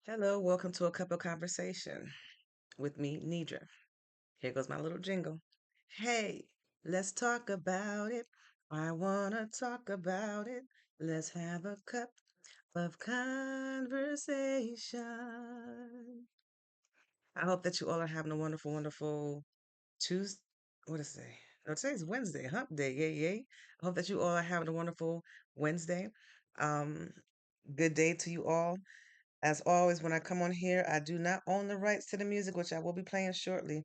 Hello, welcome to A Cup of Conversation with me, Nidra. Here goes my little jingle. Hey, let's talk about it. I wanna talk about it. Let's have a cup of conversation. I hope that you all are having a wonderful, wonderful Tuesday. What is today? No, today's Wednesday, hump day. Yay, yay. I hope that you all are having a wonderful Wednesday. Um, Good day to you all. As always, when I come on here, I do not own the rights to the music, which I will be playing shortly.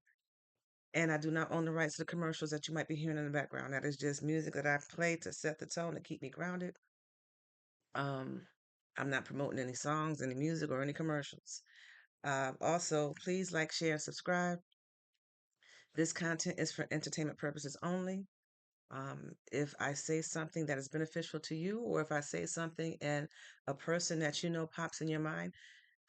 And I do not own the rights to the commercials that you might be hearing in the background. That is just music that I play to set the tone to keep me grounded. Um, I'm not promoting any songs, any music, or any commercials. Also, please like, share, and subscribe. This content is for entertainment purposes only. If I say something that is beneficial to you, or if I say something and a person that you know pops in your mind,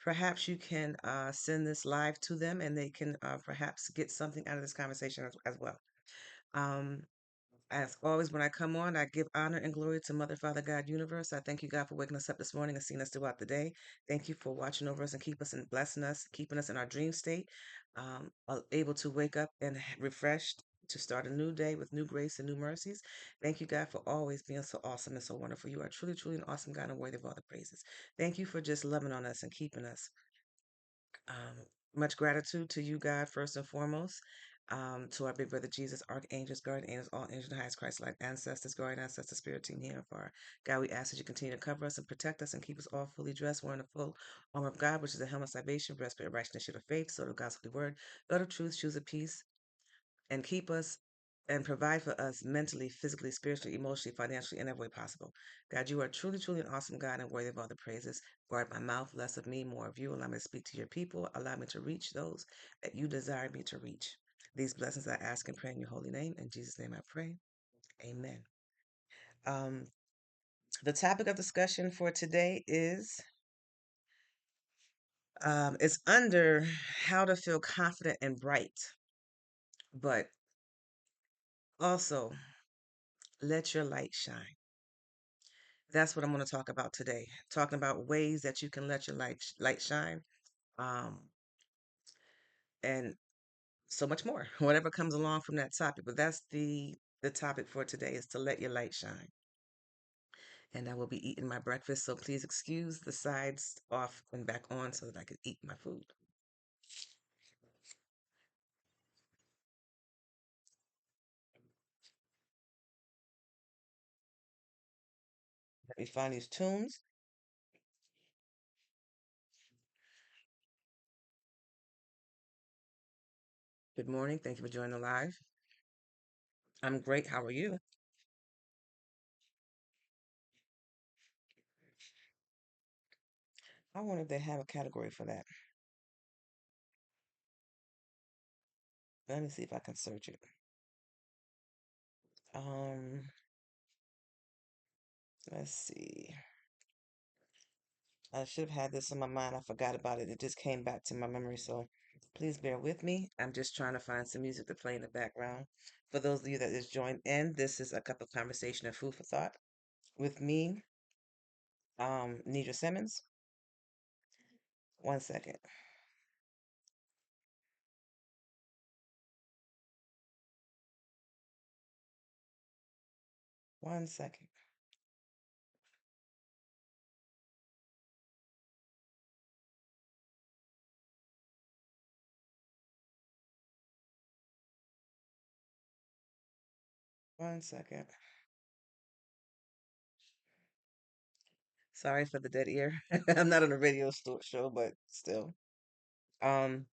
perhaps you can send this live to them and they can perhaps get something out of this conversation as well. Um, as always, when I come on, I give honor and glory to Mother, Father, God, Universe. I thank you, God, for waking us up this morning and seeing us throughout the day. Thank you for watching over us and keep us and blessing us, keeping us in our dream state, able to wake up and refreshed to start a new day with new grace and new mercies. Thank you, God, for always being so awesome and so wonderful. You are truly, truly an awesome God and worthy of all the praises. Thank you for just loving on us and keeping us. Much gratitude to you, God, first and foremost. To our big brother Jesus, archangels, guardian angels, all angels, the highest Christ like ancestors, guardian ancestors, spirit team here and far. God, we ask that you continue to cover us and protect us and keep us all fully dressed, wearing the full armor of God, which is the helmet of salvation, breastplate of righteousness, shield of faith, sword of God's holy word, belt of truth, shoes of peace, and keep us and provide for us mentally, physically, spiritually, emotionally, financially, in every way possible. God, you are truly, truly an awesome God and worthy of all the praises. Guard my mouth, less of me, more of you. Allow me to speak to your people. Allow me to reach those that you desire me to reach. These blessings I ask and pray in your holy name. In Jesus' name I pray. Amen. Um, the topic of discussion for today is under how to feel confident and bright, but also let your light shine. That's what I'm going to talk about today. Talking about ways that you can let your light shine, um, and so much more. Whatever comes along from that topic, but that's the topic for today is to let your light shine. And I will be eating my breakfast, so please excuse the sides off and back on so that I can eat my food. Let me find these tunes. Good morning. Thank you for joining the live. I'm great. How are you? I wonder if they have a category for that. Let me see if I can search it. Um, let's see. I should have had this in my mind. I forgot about it. It just came back to my memory. So please bear with me. I'm just trying to find some music to play in the background. For those of you that just joined in, this is a cup of conversation and food for thought with me, Nidra Simmons. One second. One second. One second. Sorry for the dead ear. I'm not on a show, but still. Um,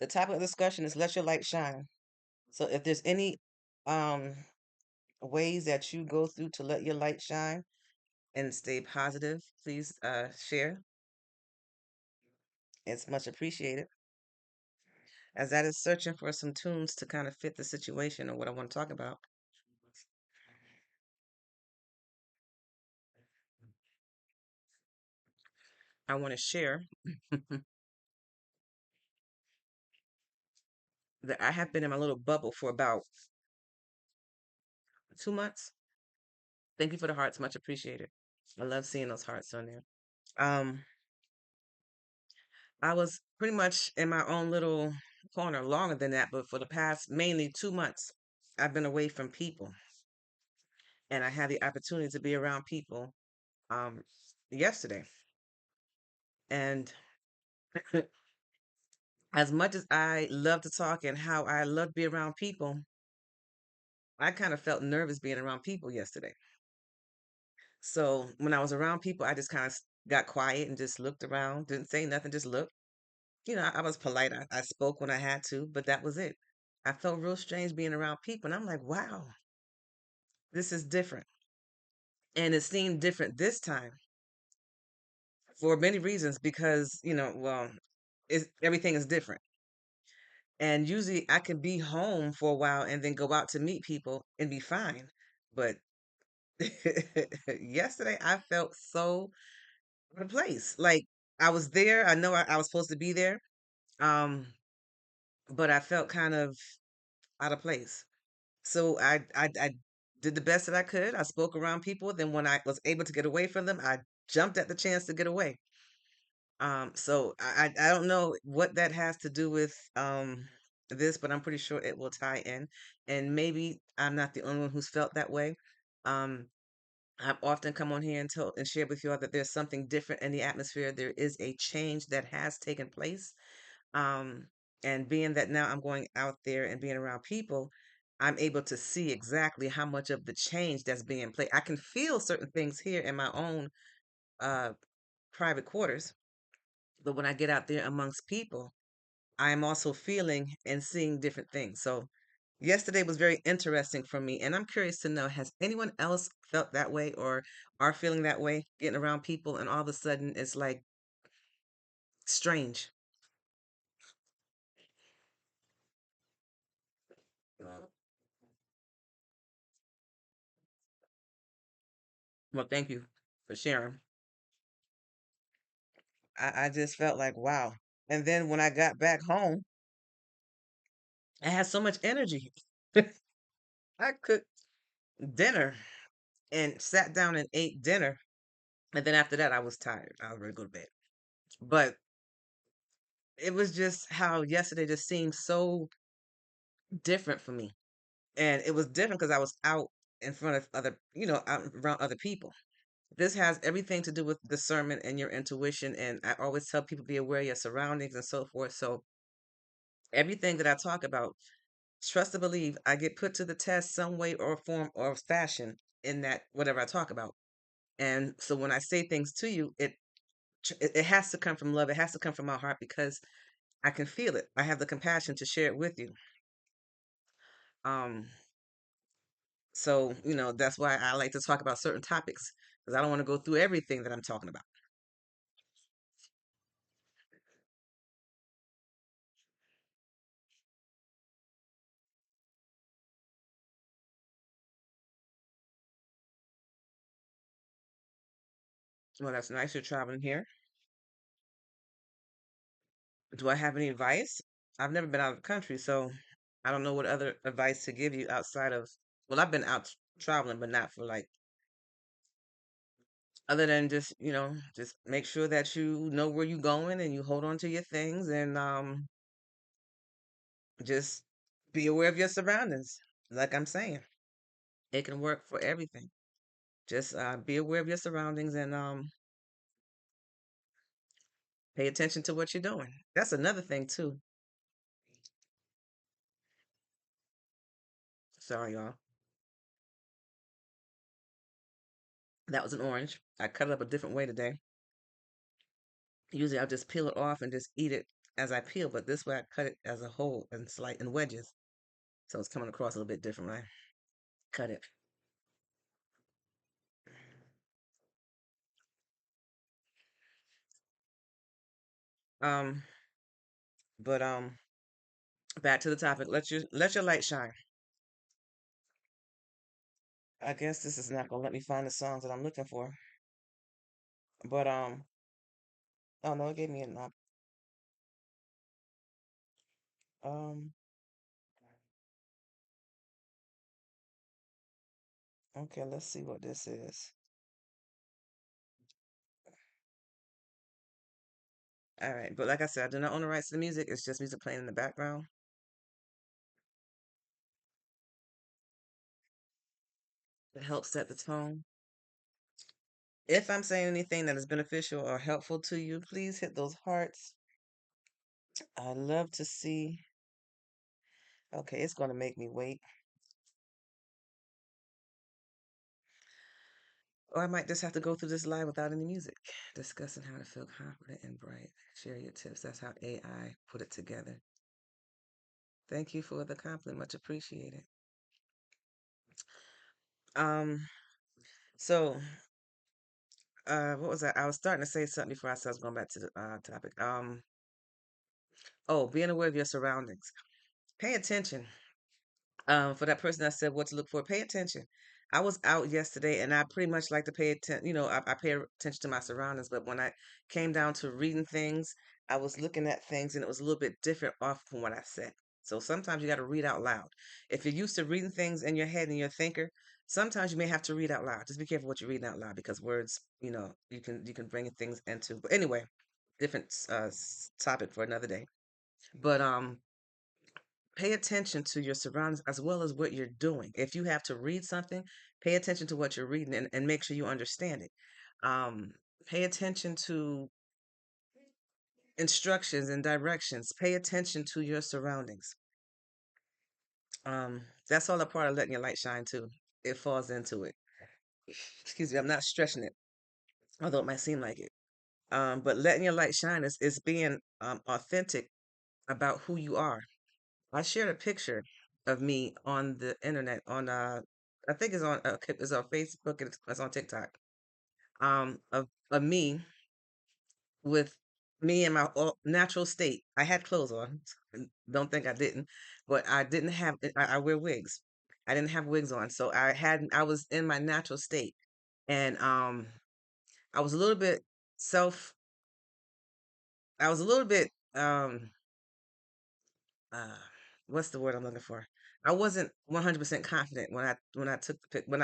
the topic of discussion is let your light shine. So if there's any um ways that you go through to let your light shine, and stay positive, please share. It's much appreciated. As that is searching for some tunes to kind of fit the situation or what I want to talk about, I want to share that I have been in my little bubble for about 2 months. Thank you for the hearts, much appreciated. I love seeing those hearts on there. Um, I was pretty much in my own little corner longer than that, but for the past mainly 2 months, I've been away from people, and I had the opportunity to be around people um yesterday. And as much as I love to talk and how I love to be around people, I kind of felt nervous being around people yesterday. So when I was around people, I just kind of got quiet and just looked around, didn't say nothing, just looked. I was polite. I spoke when I had to, but that was it. I felt real strange being around people, and I'm like, wow, this is different. And it seemed different this time for many reasons because, well, everything is different. And usually I can be home for a while and then go out to meet people and be fine. But yesterday I felt so out of place. Like I was there. I know I was supposed to be there. Um, but I felt kind of out of place. So I did the best that I could. I spoke around people. Then when I was able to get away from them, I jumped at the chance to get away. So I don't know what that has to do with this, but I'm pretty sure it will tie in. And maybe I'm not the only one who's felt that way. Um, I've often come on here and told and shared with you all that there's something different in the atmosphere. There is a change that has taken place. Um, and being that now I'm going out there and being around people, I'm able to see exactly how much of the change that's being played. I can feel certain things here in my own uh private quarters, but when I get out there amongst people, I am also feeling and seeing different things. So yesterday was very interesting for me, and I'm curious to know, has anyone else felt that way or are feeling that way, getting around people and all of a sudden it's like strange. Well, thank you for sharing. I just felt like, wow. And then when I got back home, I had so much energy. I cooked dinner and sat down and ate dinner. And then after that, I was tired. I was ready to go to bed. But it was just how yesterday just seemed so different for me. And it was different because I was out in front of other, out around other people. This has everything to do with discernment and your intuition. And I always tell people be aware of your surroundings and so forth. So everything that I talk about, trust and believe, I get put to the test some way or form or fashion in that whatever I talk about. And so when I say things to you, it has to come from love. It has to come from my heart because I can feel it. I have the compassion to share it with you. Um, so that's why I like to talk about certain topics because I don't want to go through everything that I'm talking about. Well, that's nice you're traveling here. Do I have any advice? I've never been out of the country, so I don't know what other advice to give you outside of, well, I've been out traveling, but not for like, other than just, just make sure that you know where you're going and you hold on to your things and just be aware of your surroundings. Like I'm saying, it can work for everything. Just be aware of your surroundings and pay attention to what you're doing. That's another thing too. Sorry, y'all. That was an orange. I cut it up a different way today. Usually I'll just peel it off and just eat it as I peel, but this way I cut it as a whole and slice in wedges. So it's coming across a little bit different when I cut it. Um, but back to the topic. Let your light shine. I guess this is not gonna let me find the songs that I'm looking for. But oh no, it gave me a knob. Um, okay, let's see what this is. All right, but like I said, I do not own the rights to the music. It's just music playing in the background. It helps set the tone. If I'm saying anything that is beneficial or helpful to you, please hit those hearts. I love to see. Okay, it's going to make me wait. Or I might just have to go through this live without any music. Discussing how to feel confident and bright. Share your tips. That's how AI put it together. Thank you for the compliment. Much appreciated. Um, so what was that? I was starting to say something before I started going back to the topic. Oh, being aware of your surroundings. Pay attention. For that person that said what to look for, pay attention. I was out yesterday and I pretty much like to pay attention. I pay attention to my surroundings, but when I came down to reading things, I was looking at things and it was a little bit different off from what I said. So sometimes you got to read out loud. If you're used to reading things in your head and you're a thinker, sometimes you may have to read out loud. Just be careful what you're reading out loud because words, you can bring things into. But anyway, different topic for another day. But pay attention to your surroundings as well as what you're doing. If you have to read something, pay attention to what you're reading and make sure you understand it. Um, Pay attention to instructions and directions. Pay attention to your surroundings. That's all a part of letting your light shine too. It falls into it. Excuse me, I'm not stretching it, although it might seem like it. But letting your light shine is being authentic about who you are. I shared a picture of me on the internet I think it's on Facebook and it's on TikTok. Of me with me in my natural state. I had clothes on. Don't think I didn't, but I didn't have. I wear wigs. I didn't have wigs on, so I was in my natural state, and I was a little bit self. I was a little bit uh what's the word I'm looking for? I wasn't 100% confident when I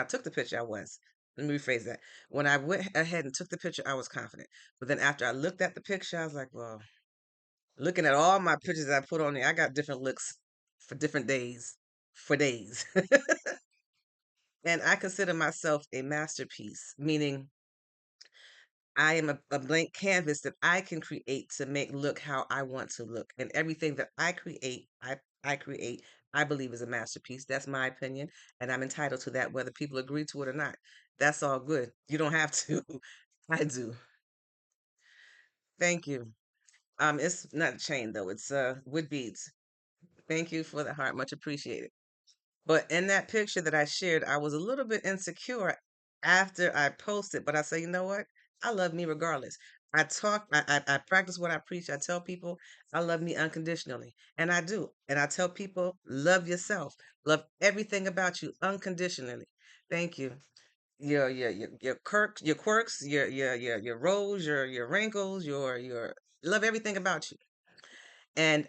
took the picture. I was. Let me rephrase that. When I went ahead and took the picture, I was confident. But then after I looked at the picture, I was like, well, looking at all my pictures that I put on there, I got different looks for different days, for days. And I consider myself a masterpiece, meaning I am a blank canvas that I can create to make look how I want to look. And everything that I create, I believe is a masterpiece. That's my opinion. And I'm entitled to that, whether people agree to it or not. That's all good. You don't have to. I do. Thank you. It's not a chain though. It's wood beads. Thank you for the heart. Much appreciated. But in that picture that I shared, I was a little bit insecure after I posted, but I say, you know what? I love me regardless. I practice what I preach. I tell people I love me unconditionally. And I do. And I tell people, love yourself. Love everything about you unconditionally. Thank you. Your quirks, your roles, your wrinkles, your love everything about you. And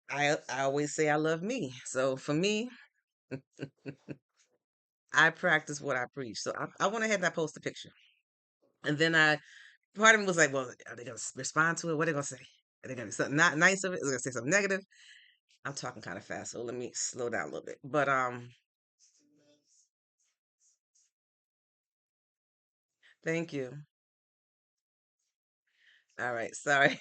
I always say I love me. So for me, I practice what I preach. So I went ahead and I posted a picture. And then part of me was like, well, are they going to respond to it? What are they going to say? Are they going to be something not nice of it? Are they going to say something negative? I'm talking kind of fast, so let me slow down a little bit. But thank you. All right, sorry.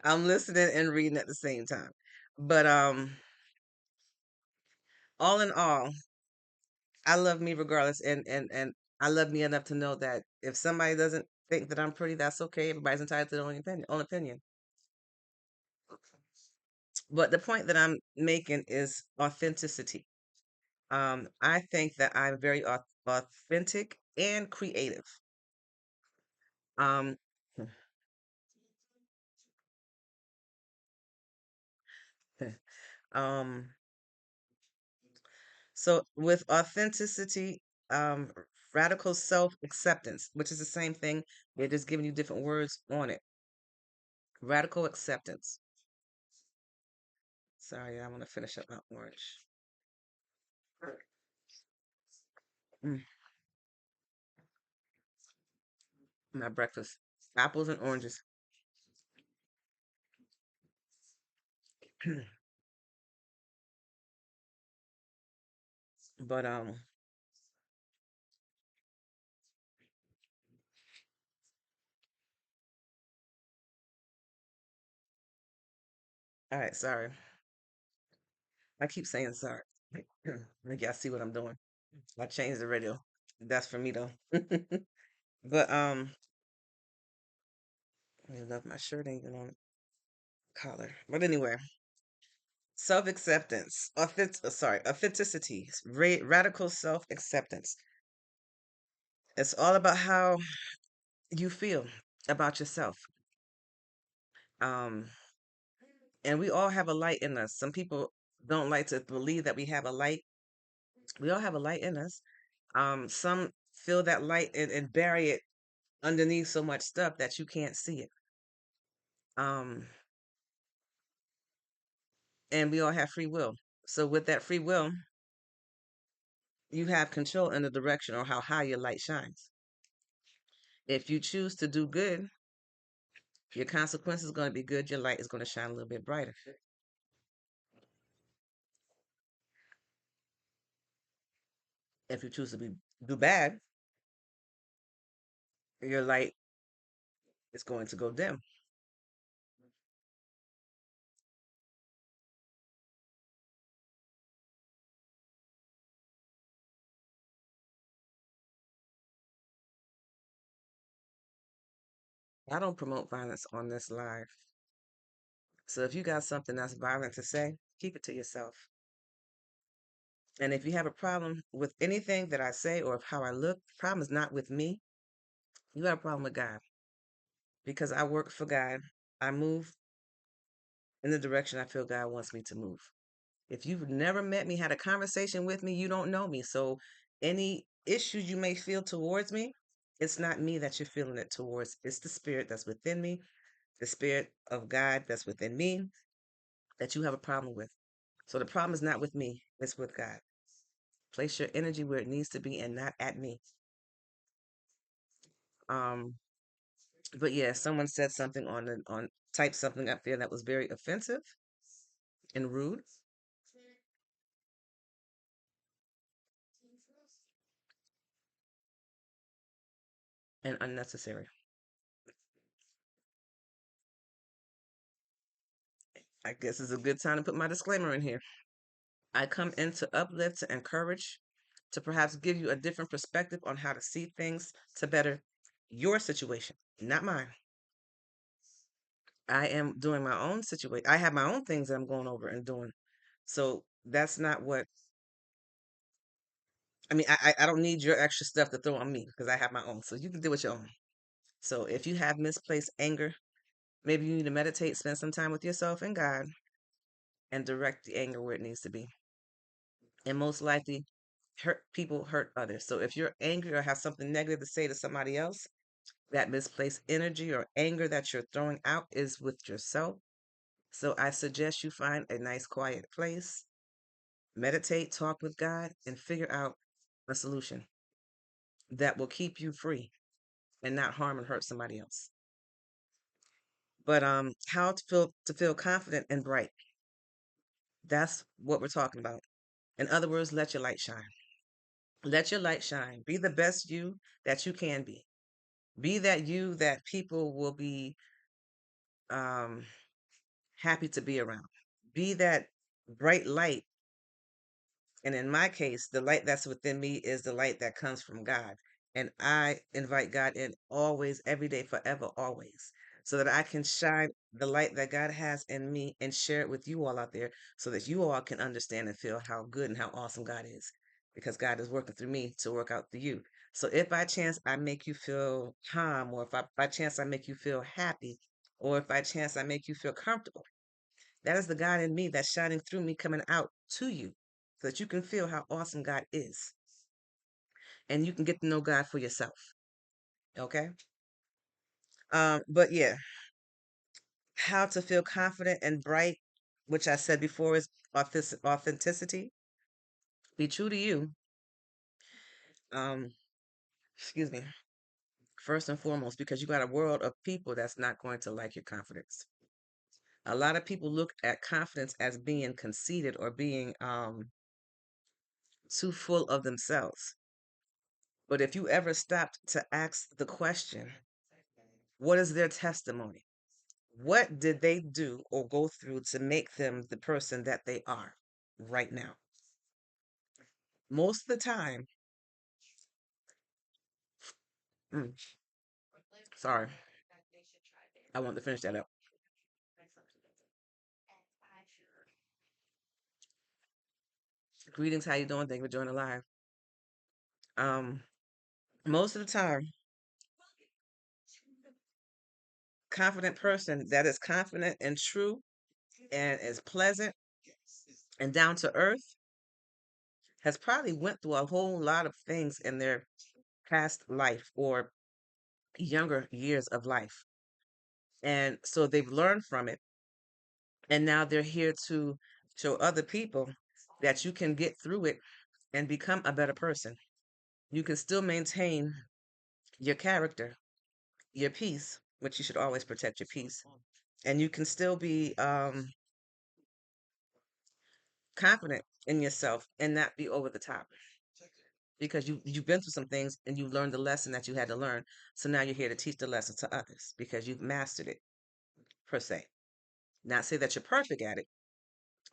I'm listening and reading at the same time. But all in all, I love me regardless, and I love me enough to know that if somebody doesn't think that I'm pretty, that's okay. Everybody's entitled to their own opinion. Own opinion. But the point that I'm making is authenticity. I think that I'm very authentic and creative. Um, um, so with authenticity, radical self-acceptance, which is the same thing, they're just giving you different words on it. Radical acceptance. Sorry, I want to finish up my orange. Mm, my breakfast. Apples and oranges. But all right, sorry. I keep saying sorry. Make y'all see what I'm doing. I changed the radio. That's for me though. But I love my shirt ain't even on collar. But anyway, self acceptance, authenticity, radical self acceptance. It's all about how you feel about yourself. Um, and we all have a light in us. Some people don't like to believe that we have a light. We all have a light in us. Some feel that light and bury it underneath so much stuff that you can't see it. Um, and we all have free will. So with that free will, you have control in the direction or how high your light shines. If you choose to do good, your consequence is going to be good. Your light is going to shine a little bit brighter. If you choose to do bad, your light is going to go dim. I don't promote violence on this live. So if you got something that's violent to say, keep it to yourself. And if you have a problem with anything that I say or how I look, the problem is not with me. You got a problem with God because I work for God. I move in the direction I feel God wants me to move. If you've never met me, had a conversation with me, you don't know me. So any issues you may feel towards me, it's not me that you're feeling it towards. It's the spirit that's within me, the spirit of God that's within me that you have a problem with. So the problem is not with me, it's with God. Place your energy where it needs to be and not at me. Um, but yeah, someone said something on typed something up there that was very offensive and rude and unnecessary. I guess it's a good time to put my disclaimer in here. I come in to uplift, to encourage, to perhaps give you a different perspective on how to see things to better your situation, not mine. I am doing my own situation. I have my own things that I'm going over and doing. So that's not what I mean. I don't need your extra stuff to throw on me because I have my own. So you can deal with your own. So if you have misplaced anger, maybe you need to meditate, spend some time with yourself and God, and direct the anger where it needs to be. And most likely, hurt people hurt others. So if you're angry or have something negative to say to somebody else, that misplaced energy or anger that you're throwing out is with yourself. So I suggest you find a nice quiet place, meditate, talk with God, and figure out a solution that will keep you free and not harm and hurt somebody else. But how to feel confident and bright. That's what we're talking about. In other words, let your light shine. Let your light shine. Be the best you that you can be. Be that you that people will be um, happy to be around. Be that bright light. And in my case, the light that's within me is the light that comes from God. And I invite God in always, every day, forever, always, so that I can shine the light that God has in me and share it with you all out there so that you all can understand and feel how good and how awesome God is. Because God is working through me to work out through you. So if by chance I make you feel calm, or if by chance I make you feel happy, or if by chance I make you feel comfortable, that is the God in me that's shining through me, coming out to you so that you can feel how awesome God is and you can get to know God for yourself. Okay. But yeah, how to feel confident and bright, which I said before is authenticity. Be true to you. Um, excuse me. First and foremost, because you got a world of people that's not going to like your confidence. A lot of people look at confidence as being conceited or being too full of themselves. But if you ever stopped to ask the question, what is their testimony? What did they do or go through to make them the person that they are right now? Most of the time, mm, sorry, I want to finish that up. Greetings, how you doing? Thank you for joining live. Um, most of the time, confident person that is confident and true and is pleasant and down to earth has probably went through a whole lot of things in their past life or younger years of life. And so they've learned from it. And now they're here to show other people that you can get through it and become a better person. You can still maintain your character, your peace, which you should always protect your peace. And you can still be confident in yourself and not be over the top because you've been through some things and you've learned the lesson that you had to learn. So now you're here to teach the lesson to others because you've mastered it per se. Not say that you're perfect at it,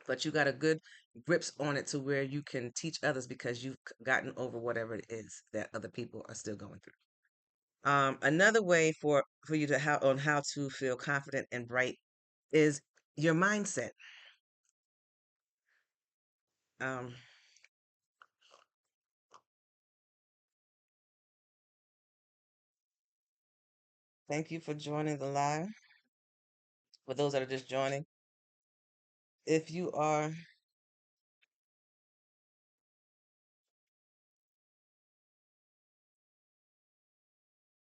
but you got a good grips on it to where you can teach others because you've gotten over whatever it is that other people are still going through. Another way for you to how to feel confident and bright is your mindset. Um, Thank you for joining the live. For those that are just joining, if you are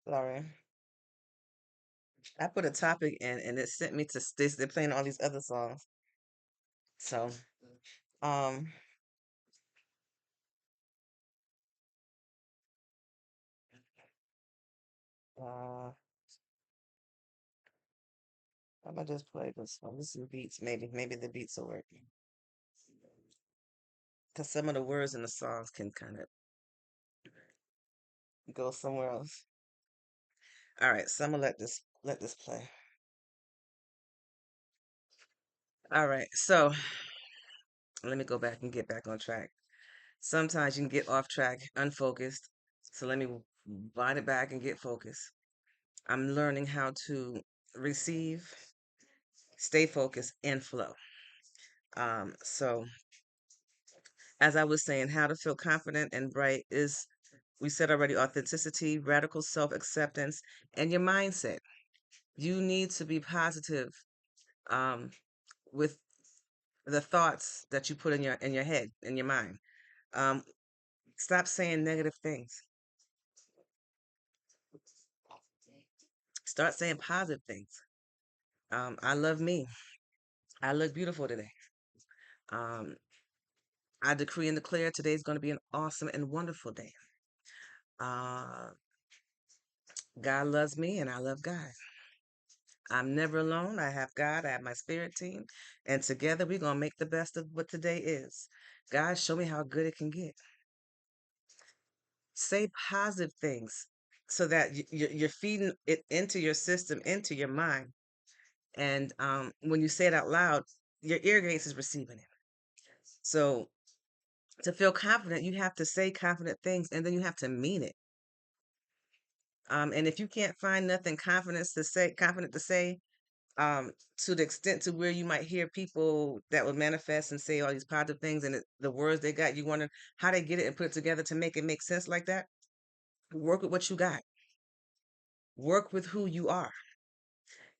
sorry, I put a topic in and it sent me to they're playing all these other songs. So, um, uh, how about just play this one? This some beats, maybe the beats will work. Because some of the words in the songs can kind of go somewhere else. All right, so I'm gonna let this play. All right, so let me go back and get back on track. Sometimes you can get off track, unfocused. So let me wind it back and get focused. I'm learning how to receive, stay focused, and flow. So as I was saying, how to feel confident and bright is we said already authenticity, radical self acceptance, and your mindset. You need to be positive um, with the thoughts that you put in your head, in your mind. Um, Stop saying negative things. Start saying positive things. I love me. I look beautiful today. Um, I decree and declare today's going to be an awesome and wonderful day. Uh, God loves me and I love God. I'm never alone. I have God. I have my spirit team. And together we're going to make the best of what today is. God, show me how good it can get. Say positive things so that you're feeding it into your system, into your mind. And when you say it out loud, your ear gates is receiving it. So to feel confident, you have to say confident things and then you have to mean it. And if you can't find nothing confident to say, to the extent to where you might hear people that would manifest and say all these positive things and the words they got, you wonder how they get it and put it together to make it make sense like that. Work with what you got. Work with who you are.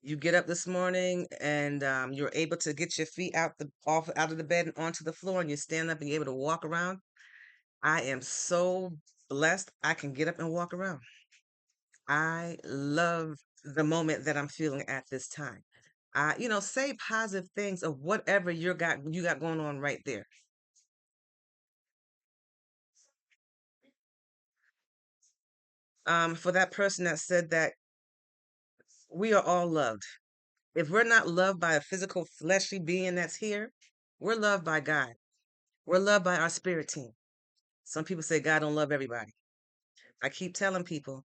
You get up this morning and you're able to get your feet out of the bed and onto the floor, and you stand up and you're able to walk around. I am so blessed. I can get up and walk around. I love the moment that I'm feeling at this time. Say positive things of whatever you got going on right there. For that person that said that we are all loved. If we're not loved by a physical fleshly being that's here, we're loved by God. We're loved by our spirit team. Some people say God don't love everybody. I keep telling people,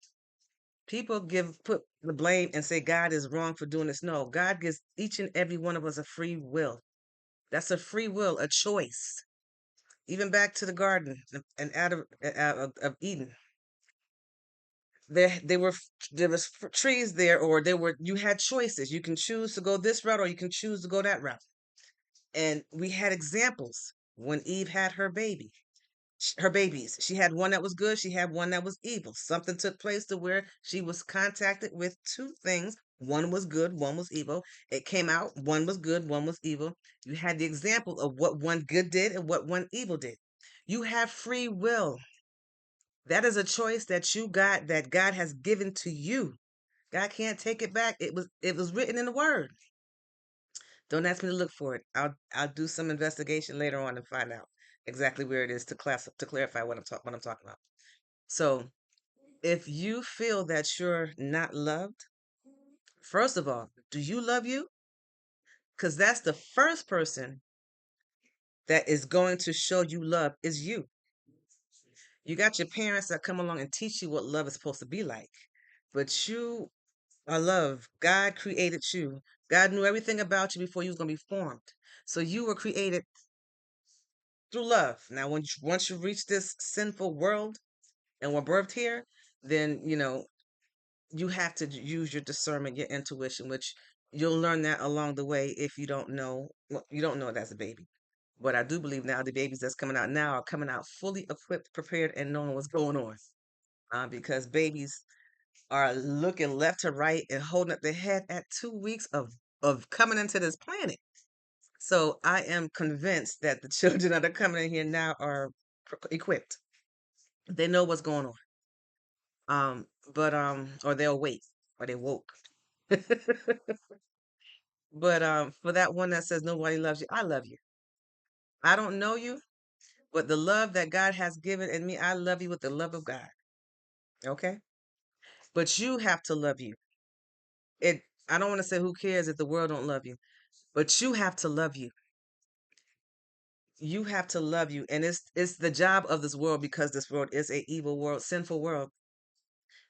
people put the blame and say God is wrong for doing this. No, God gives each and every one of us a free will. That's a free will, a choice. Even back to the garden and of Eden, there were trees there, or you had choices. You can choose to go this route, or you can choose to go that route. And we had examples when Eve had her babies. She had one that was good, she had one that was evil. Something took place to where she was contacted with two things. One was good, one was evil. It came out, one was good, one was evil. You had the example of what one good did and what one evil did. You have free will. That is a choice that you got, that God has given to you. God can't take it back. It was written in the word. Don't ask me to look for it. I'll do some investigation later on and find out exactly where it is to clarify what I'm talking about. So, if you feel that you're not loved, first of all, do you love you? Because that's the first person that is going to show you love is you. You got your parents that come along and teach you what love is supposed to be like, but you are loved. God created you. God knew everything about you before you was going to be formed. So you were created through love. Now, once you reach this sinful world and were birthed here, then you have to use your discernment, your intuition, which you'll learn that along the way if you don't know. Well, you don't know it as a baby. But I do believe now the babies that's coming out now are coming out fully equipped, prepared, and knowing what's going on. Because babies are looking left to right and holding up their head at 2 weeks of coming into this planet. So I am convinced that the children that are coming in here now are equipped. They know what's going on. But or they'll wait, or they woke. But for that one that says nobody loves you, I love you. I don't know you, but the love that God has given in me, I love you with the love of God. Okay? But you have to love you. It I don't want to say who cares if the world don't love you, but you have to love you. You have to love you. And it's the job of this world, because this world is a evil world, sinful world.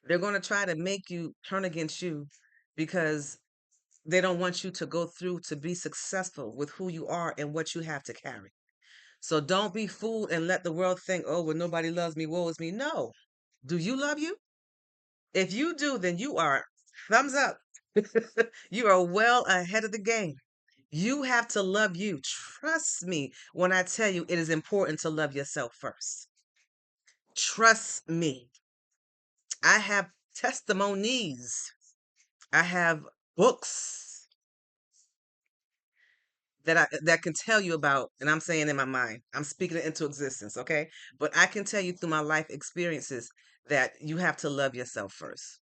They're going to try to make you turn against you because they don't want you to go through to be successful with who you are and what you have to carry. So don't be fooled and let the world think, oh, well, nobody loves me, woe is me. No. Do you love you? If you do, then you are thumbs up. You are well ahead of the game. You have to love you. Trust me when I tell you it is important to love yourself first. Trust me. I have testimonies. I have books that can tell you about, and I'm saying in my mind, I'm speaking it into existence, okay? But I can tell you through my life experiences that you have to love yourself first.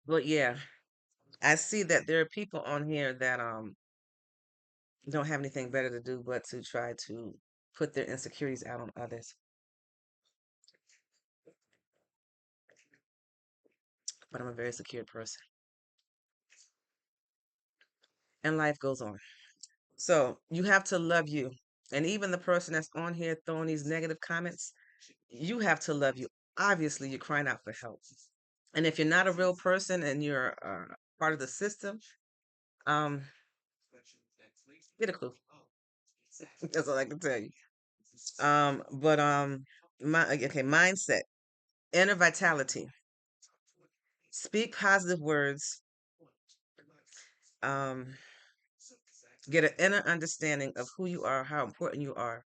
But yeah, I see that there are people on here that don't have anything better to do but to try to put their insecurities out on others. But I'm a very secure person, and life goes on. So you have to love you. And even the person that's on here throwing these negative comments, you have to love you. Obviously, you're crying out for help. And if you're not a real person and you're part of the system, um, get a clue. That's all I can tell you. But mindset, inner vitality. Speak positive words. Um, get an inner understanding of who you are, how important you are,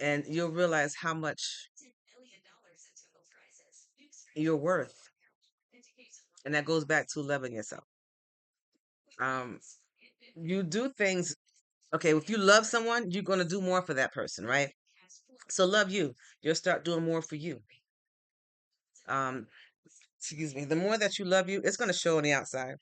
and you'll realize how much you're worth. And that goes back to loving yourself. Um, you do things. Okay, if you love someone, you're going to do more for that person, right? So love you. You'll start doing more for you. Um, excuse me. The more that you love you, it's going to show on the outside.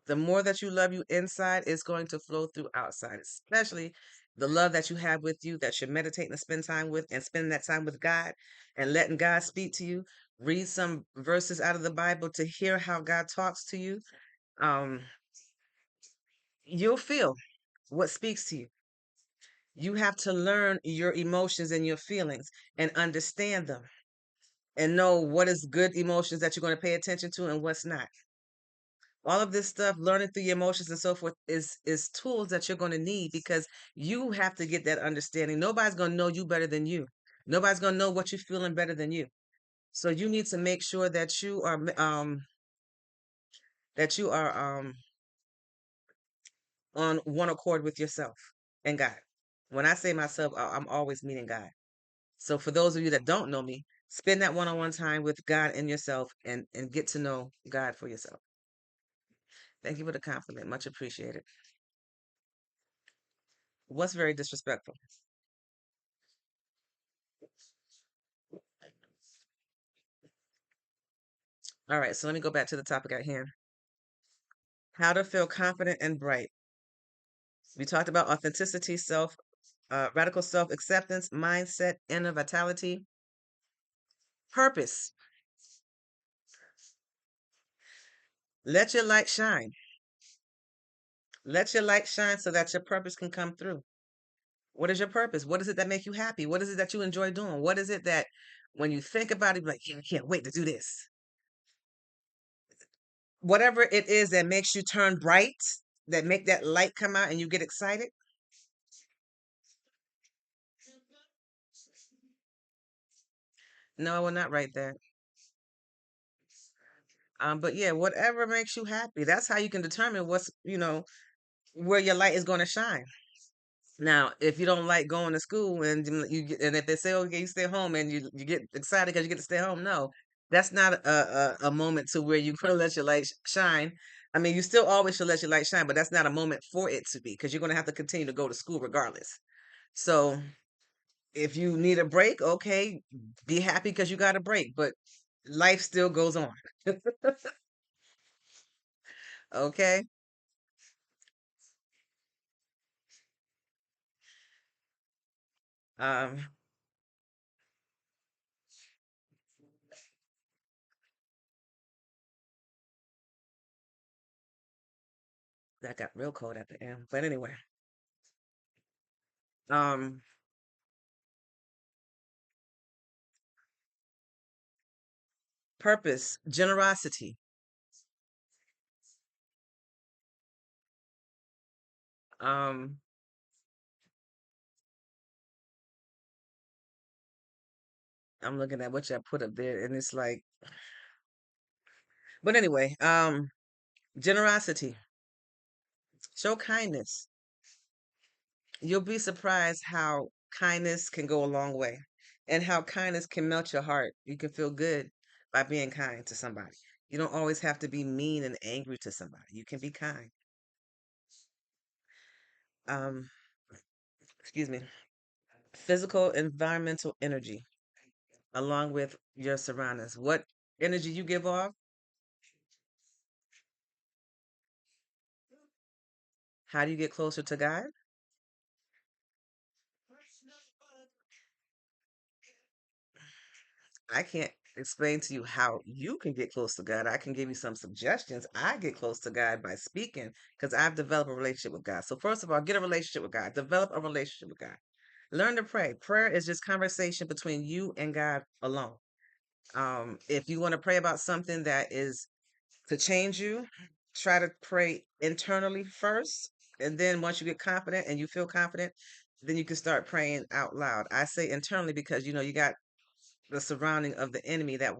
The more that you love you inside, it's going to flow through outside, especially the love that you have with you that you're meditating to spend time with and spending that time with God and letting God speak to you. Read some verses out of the Bible to hear how God talks to you. Um, you'll feel what speaks to you. You have to learn your emotions and your feelings and understand them and know what is good emotions that you're going to pay attention to and what's not. All of this stuff, learning through your emotions and so forth, is tools that you're going to need because you have to get that understanding. Nobody's going to know you better than you. Nobody's going to know what you're feeling better than you. So you need to make sure that you are on one accord with yourself and God. When I say myself, I'm always meaning God. So for those of you that don't know me, spend that one-on-one time with God and yourself and get to know God for yourself. Thank you for the compliment. Much appreciated. What's very disrespectful? All right, so let me go back to the topic at hand. How to feel confident and bright. We talked about authenticity, radical self-acceptance, mindset, inner vitality, purpose. Let your light shine. Let your light shine so that your purpose can come through. What is your purpose? What is it that make you happy? What is it that you enjoy doing? What is it that when you think about it, you're like, yeah, I can't wait to do this. Whatever it is that makes you turn bright, that make that light come out and you get excited. No, I will not write that. But yeah, whatever makes you happy, that's how you can determine where your light is going to shine. Now, if you don't like going to school and if they say, okay, you stay home and you get excited because you get to stay home, no, that's not a moment to where you're going to let your light shine. I mean, you still always should let your light shine, but that's not a moment for it to be because you're going to have to continue to go to school regardless. So if you need a break, okay, be happy because you got a break, but life still goes on. Okay. Um, that got real cold at the end. But anyway, um, purpose, generosity. Um, I'm looking at what y'all put up there, and it's like, but anyway, generosity, show kindness. You'll be surprised how kindness can go a long way, and how kindness can melt your heart. You can feel good by being kind to somebody. You don't always have to be mean and angry to somebody. You can be kind. Um, excuse me. Physical, environmental energy, along with your surroundings. What energy you give off, how do you get closer to God? I can't explain to you how you can get close to God. I can give you some suggestions. I get close to God by speaking because I've developed a relationship with God. So, first of all, get a relationship with God, develop a relationship with God. Learn to pray. Prayer is just conversation between you and God alone. If you want to pray about something that is to change you, try to pray internally first. And then once you get confident and you feel confident, then you can start praying out loud. I say internally because you got the surrounding of the enemy that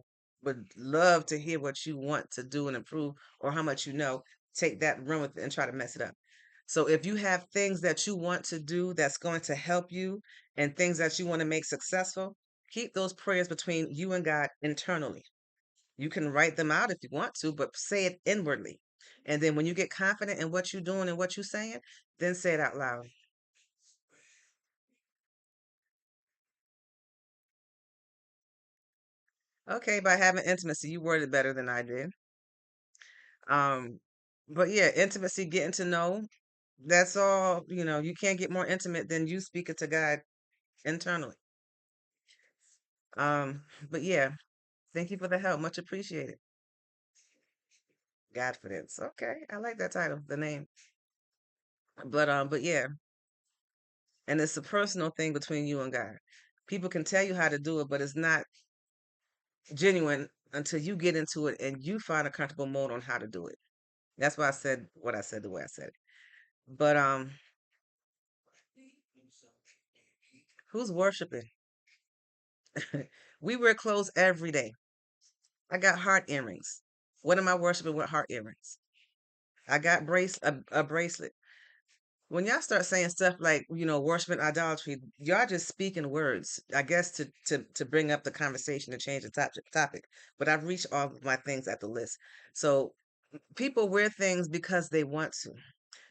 would love to hear what you want to do and improve or how much you know. Take that, run with it, and try to mess it up. So if you have things that you want to do that's going to help you and things that you want to make successful, keep those prayers between you and God internally. You can write them out if you want to, but say it inwardly. And then when you get confident in what you're doing and what you're saying, then say it out loud. Okay, by having intimacy, you worded better than I did. Um, but yeah, intimacy, getting to know, that's all, you can't get more intimate than you speaking to God internally. But yeah, thank you for the help. Much appreciated. Godfidence. Okay, I like that title, the name. But yeah, and it's a personal thing between you and God. People can tell you how to do it, but it's not genuine until you get into it and you find a comfortable mode on how to do it. That's why I said what I said the way I said it. But who's worshiping? We wear clothes every day. I got heart earrings. What am I worshiping with heart earrings? I got a bracelet. When y'all start saying stuff like, worshiping idolatry, y'all just speaking words, I guess to bring up the conversation to change the topic. But I've reached all of my things at the list. So people wear things because they want to.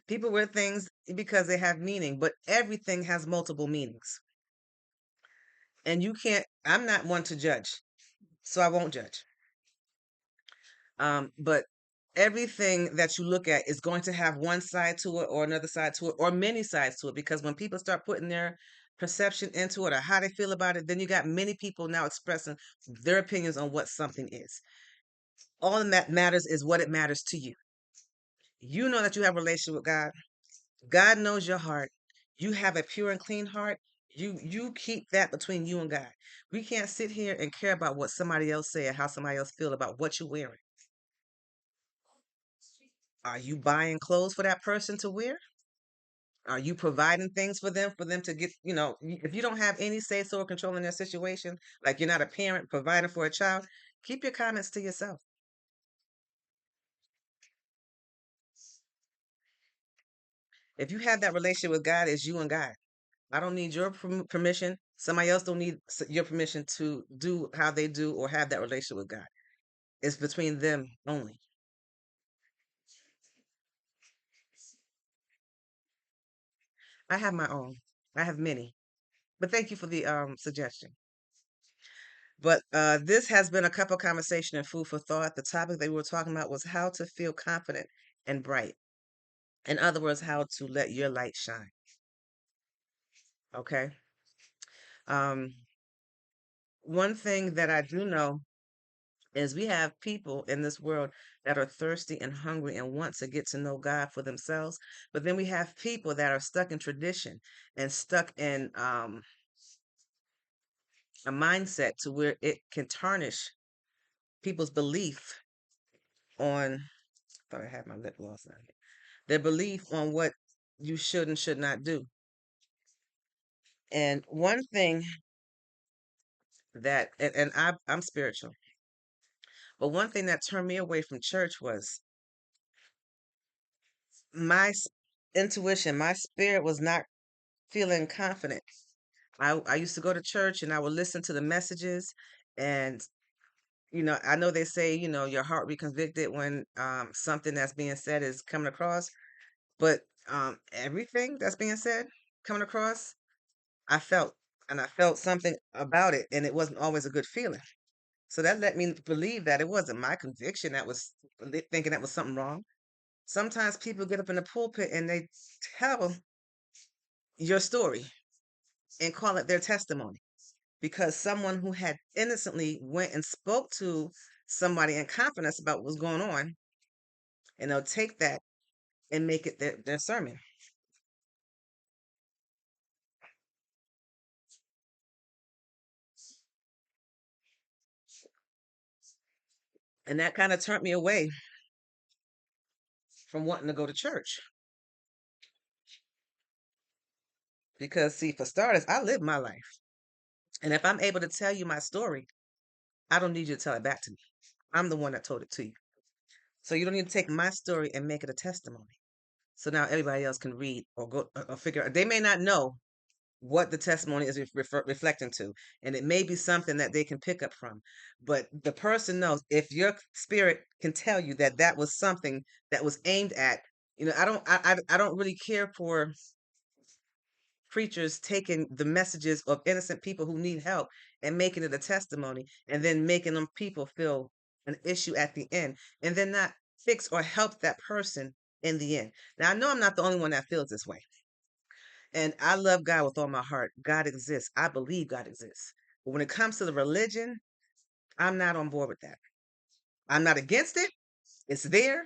People wear things because they have meaning, but everything has multiple meanings. And you can't, I'm not one to judge, so I won't judge. But everything that you look at is going to have one side to it or another side to it or many sides to it, because when people start putting their perception into it or how they feel about it, then you got many people now expressing their opinions on what something is. All that matters is what it matters to you. You know that you have a relationship with God. God knows your heart. You have a pure and clean heart. You keep that between you and God. We can't sit here and care about what somebody else say or how somebody else feel about what you're wearing. Are you buying clothes for that person to wear? Are you providing things for them to get, if you don't have any say so or control in their situation, like you're not a parent providing for a child, keep your comments to yourself. If you have that relationship with God, it's you and God. I don't need your permission. Somebody else don't need your permission to do how they do or have that relationship with God. It's between them only. I have my own. I have many. But thank you for the suggestion. But this has been a cup of conversation and food for thought. The topic that we were talking about was how to feel confident and bright. In other words, how to let your light shine. Okay. Um, One thing that I do know is we have people in this world that are thirsty and hungry and want to get to know God for themselves. But then we have people that are stuck in tradition and stuck in a mindset to where it can tarnish people's belief on. I thought I had my lip gloss on. Their belief on what you should and should not do. And one thing I'm spiritual, but one thing that turned me away from church was my intuition, my spirit was not feeling confident. I used to go to church and I would listen to the messages, and I know they say, your heart be convicted when something that's being said is coming across, but everything that's being said coming across, I felt, and I felt something about it, and it wasn't always a good feeling. So that let me believe that it wasn't my conviction that was thinking that was something wrong. Sometimes people get up in the pulpit and they tell your story and call it their testimony because someone who had innocently went and spoke to somebody in confidence about what was going on, and they'll take that and make it their sermon. And that kind of turned me away from wanting to go to church. Because, see, for starters, I live my life. And if I'm able to tell you my story, I don't need you to tell it back to me. I'm the one that told it to you. So you don't need to take my story and make it a testimony. So now everybody else can read or go or figure out. They may not know what the testimony is reflecting to. And it may be something that they can pick up from. But the person knows, if your spirit can tell you that that was something that was aimed at, I don't really care for preachers taking the messages of innocent people who need help and making it a testimony, and then making them people feel an issue at the end, and then not fix or help that person in the end. Now, I know I'm not the only one that feels this way. And I love God with all my heart. God exists. I believe God exists. But when it comes to the religion, I'm not on board with that. I'm not against it. It's there.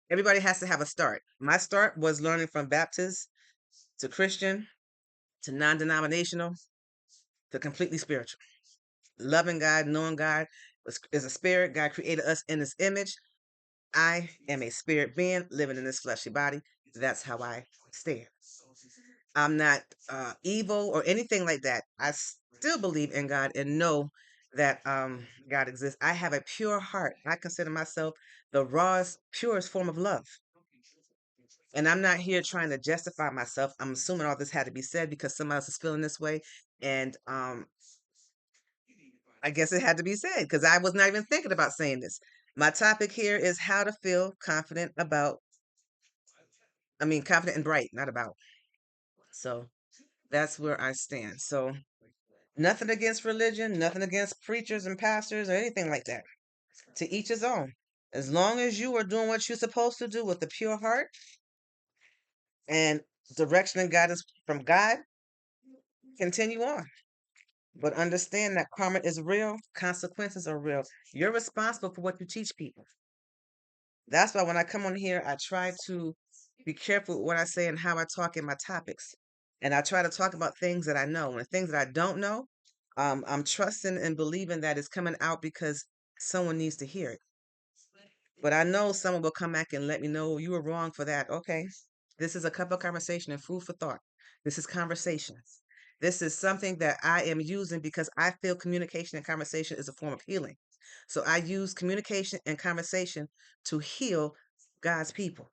Everybody has to have a start. My start was learning from Baptist to Christian to non denominational to completely spiritual. Loving God, knowing God is a spirit. God created us in his image. I am a spirit being living in this fleshy body. That's how I stand. I'm not evil or anything like that. I still believe in God and know that God exists. I have a pure heart. I consider myself the rawest, purest form of love. And I'm not here trying to justify myself. I'm assuming all this had to be said because somebody else is feeling this way. And I guess it had to be said because I was not even thinking about saying this. My topic here is how to feel confident confident and bright, not about. So that's where I stand. So nothing against religion, nothing against preachers and pastors or anything like that. To each his own. As long as you are doing what you're supposed to do with a pure heart and direction and guidance from God, continue on. But understand that karma is real, consequences are real. You're responsible for what you teach people. That's why when I come on here, I try to be careful what I say and how I talk in my topics. And I try to talk about things that I know. And things that I don't know, I'm trusting and believing that it's coming out because someone needs to hear it. But I know someone will come back and let me know you were wrong for that. Okay. This is a cup of conversation and food for thought. This is conversation. This is something that I am using because I feel communication and conversation is a form of healing. So I use communication and conversation to heal God's people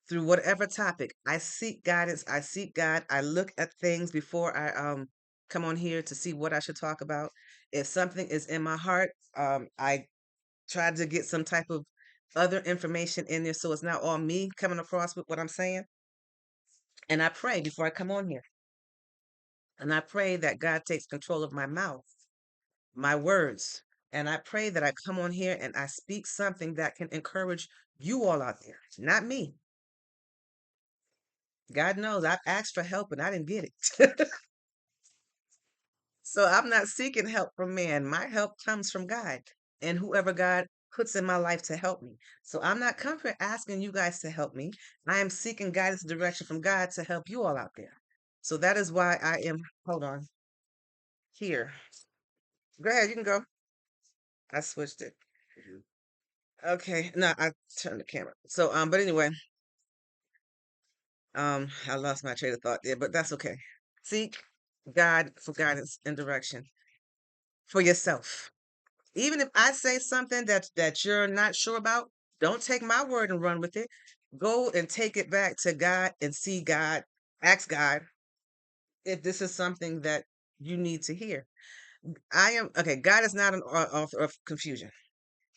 through whatever topic. I seek guidance. I seek God. I look at things before I come on here to see what I should talk about. If something is in my heart, I try to get some type of other information in there so it's not all me coming across with what I'm saying. And I pray before I come on here. And I pray that God takes control of my mouth, my words. And I pray that I come on here and I speak something that can encourage you all out there, not me. God knows I've asked for help and I didn't get it. So I'm not seeking help from man. My help comes from God and whoever God puts in my life to help me. So I'm not coming here asking you guys to help me. I am seeking guidance and direction from God to help you all out there. So that is why I am, hold on, here. Go ahead, you can go. I switched it. Okay, no, I turned the camera. So, but anyway, I lost my train of thought there, but that's okay. Seek God for guidance and direction for yourself. Even if I say something that you're not sure about, don't take my word and run with it. Go and take it back to God and see God. Ask God if this is something that you need to hear. I am okay. God is not an author of confusion.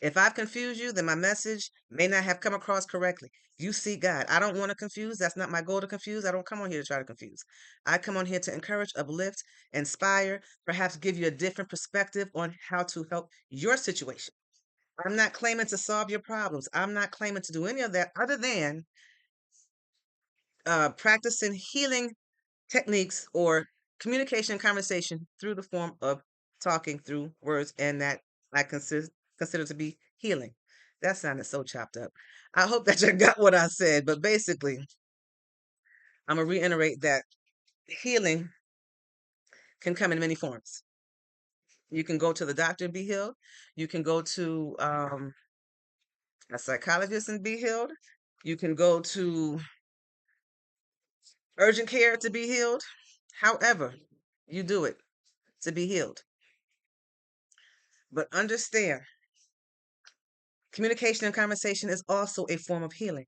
If I've confused you, then my message may not have come across correctly. You see God. I don't want to confuse. That's not my goal to confuse. I don't come on here to try to confuse. I come on here to encourage, uplift, inspire, perhaps give you a different perspective on how to help your situation. I'm not claiming to solve your problems. I'm not claiming to do any of that other than practicing healing techniques or communication conversation through the form of talking through words, and that I consider to be healing. That sounded so chopped up. I hope that you got what I said, but basically, I'm gonna reiterate that healing can come in many forms. You can go to the doctor and be healed. You can go to a psychologist and be healed. You can go to urgent care to be healed. However, you do it to be healed. But understand, communication and conversation is also a form of healing.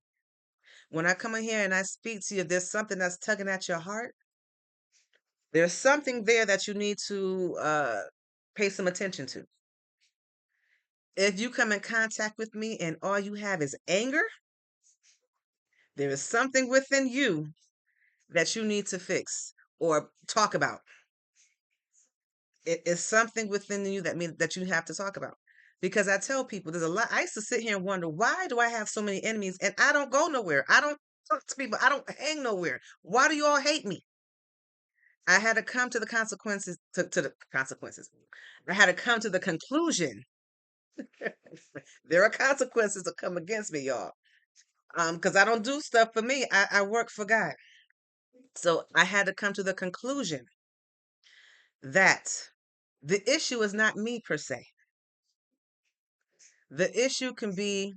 When I come in here and I speak to you, there's something that's tugging at your heart. There's something there that you need to pay some attention to. If you come in contact with me and all you have is anger, there is something within you that you need to fix or talk about. It is something within you that you have to talk about. Because I tell people there's a lot. I used to sit here and wonder, why do I have so many enemies and I don't go nowhere? I don't talk to people. I don't hang nowhere. Why do you all hate me? I had to come to the consequences to the consequences. I had to come to the conclusion there are consequences that come against me, y'all. Because I don't do stuff for me. I work for God. So I had to come to the conclusion that the issue is not me per se. The issue can be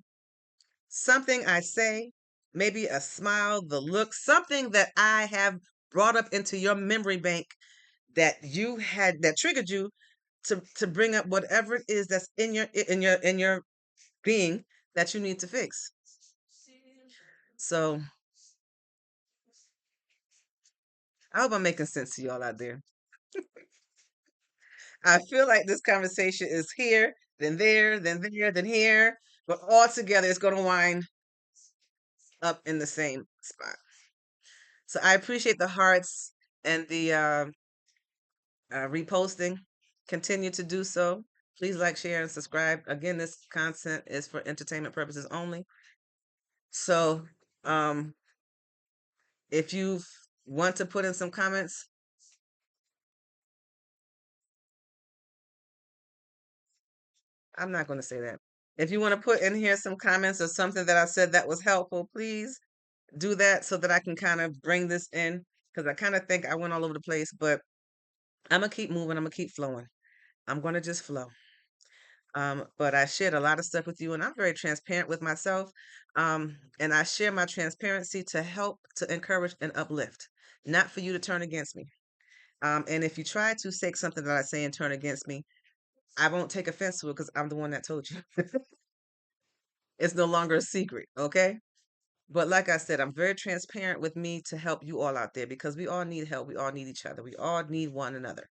something I say, maybe a smile, the look, something that I have brought up into your memory bank that triggered you to bring up whatever it is that's in your being that you need to fix. So I hope I'm making sense to y'all out there. I feel like this conversation is here, then there, then there, then here, but all together it's going to wind up in the same spot. So I appreciate the hearts and the reposting. Continue to do so. Please like, share, and subscribe. Again, this content is for entertainment purposes only. So, if you want to put in some comments, I'm not going to say that. If you want to put in here some comments or something that I said that was helpful, please do that so that I can kind of bring this in because I kind of think I went all over the place, but I'm going to keep moving. I'm going to keep flowing. I'm going to just flow. But I shared a lot of stuff with you, and I'm very transparent with myself. And I share my transparency to help, to encourage, and uplift, not for you to turn against me. And if you try to say something that I say and turn against me, I won't take offense to it because I'm the one that told you. It's no longer a secret, okay? But like I said, I'm very transparent with me to help you all out there because we all need help. We all need each other. We all need one another.